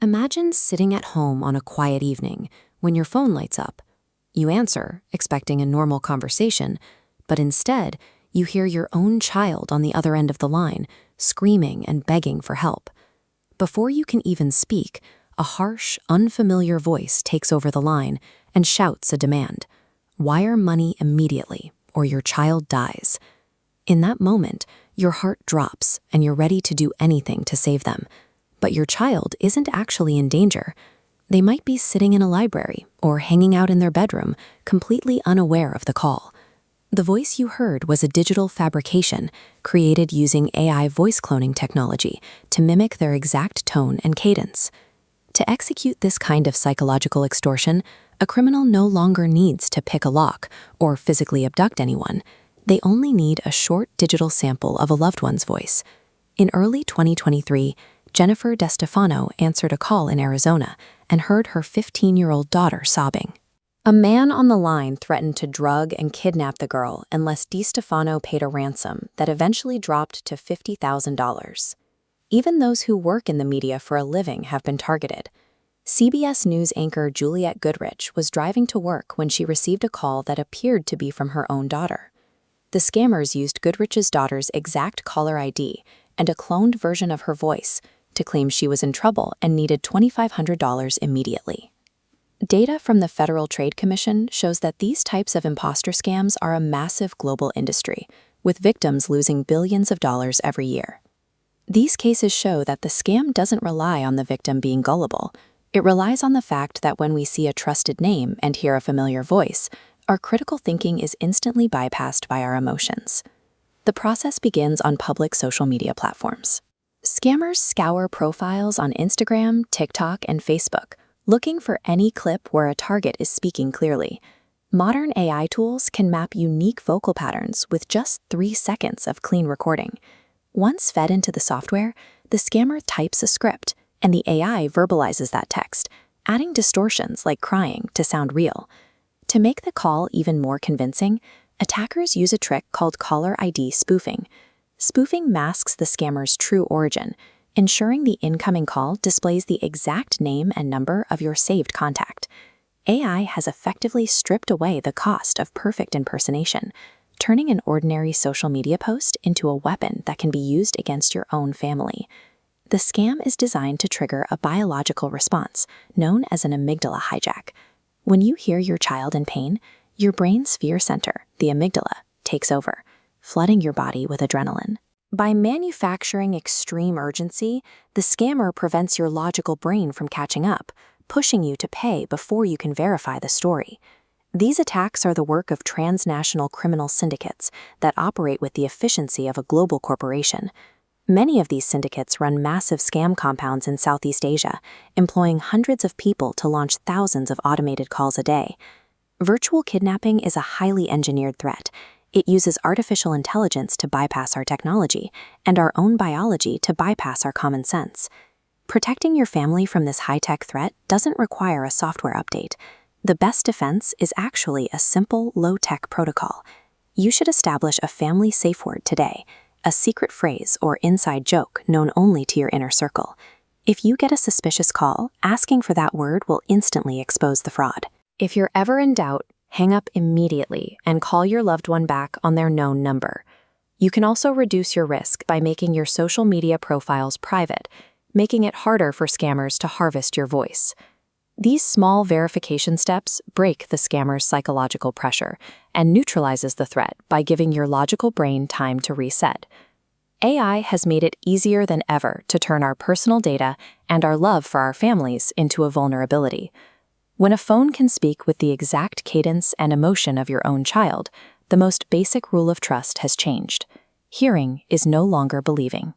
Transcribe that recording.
Imagine sitting at home on a quiet evening when your phone lights up. You answer, expecting a normal conversation, but instead, you hear your own child on the other end of the line, screaming and begging for help. Before you can even speak, a harsh, unfamiliar voice takes over the line and shouts a demand. Wire money immediately, or your child dies. In that moment, your heart drops and you're ready to do anything to save them. But your child isn't actually in danger. They might be sitting in a library or hanging out in their bedroom, completely unaware of the call. The voice you heard was a digital fabrication created using AI voice cloning technology to mimic their exact tone and cadence. To execute this kind of psychological extortion, a criminal no longer needs to pick a lock or physically abduct anyone. They only need a short digital sample of a loved one's voice. In early 2023, Jennifer DeStefano answered a call in Arizona and heard her 15-year-old daughter sobbing. A man on the line threatened to drug and kidnap the girl unless DeStefano paid a ransom that eventually dropped to $50,000. Even those who work in the media for a living have been targeted. CBS News anchor Juliette Goodrich was driving to work when she received a call that appeared to be from her own daughter. The scammers used Goodrich's daughter's exact caller ID and a cloned version of her voice to claim she was in trouble and needed $2,500 immediately. Data from the Federal Trade Commission shows that these types of imposter scams are a massive global industry, with victims losing billions of dollars every year. These cases show that the scam doesn't rely on the victim being gullible. It relies on the fact that when we see a trusted name and hear a familiar voice, our critical thinking is instantly bypassed by our emotions. The process begins on public social media platforms. Scammers scour profiles on Instagram, TikTok, and Facebook, looking for any clip where a target is speaking clearly. Modern AI tools can map unique vocal patterns with just 3 seconds of clean recording. Once fed into the software, the scammer types a script, and the AI verbalizes that text, adding distortions like crying to sound real. To make the call even more convincing, attackers use a trick called caller ID spoofing. Spoofing masks the scammer's true origin, ensuring the incoming call displays the exact name and number of your saved contact. AI has effectively stripped away the cost of perfect impersonation, turning an ordinary social media post into a weapon that can be used against your own family. The scam is designed to trigger a biological response, known as an amygdala hijack. When you hear your child in pain, your brain's fear center, the amygdala, takes over, flooding your body with adrenaline. By manufacturing extreme urgency, the scammer prevents your logical brain from catching up, pushing you to pay before you can verify the story. These attacks are the work of transnational criminal syndicates that operate with the efficiency of a global corporation. Many of these syndicates run massive scam compounds in Southeast Asia, employing hundreds of people to launch thousands of automated calls a day. Virtual kidnapping is a highly engineered threat. It uses artificial intelligence to bypass our technology and our own biology to bypass our common sense. Protecting your family from this high-tech threat doesn't require a software update. The best defense is actually a simple, low-tech protocol. You should establish a family safe word today, a secret phrase or inside joke known only to your inner circle. If you get a suspicious call, asking for that word will instantly expose the fraud. If you're ever in doubt, hang up immediately and call your loved one back on their known number. You can also reduce your risk by making your social media profiles private, making it harder for scammers to harvest your voice. These small verification steps break the scammer's psychological pressure and neutralizes the threat by giving your logical brain time to reset. AI has made it easier than ever to turn our personal data and our love for our families into a vulnerability. When a phone can speak with the exact cadence and emotion of your own child, the most basic rule of trust has changed. Hearing is no longer believing.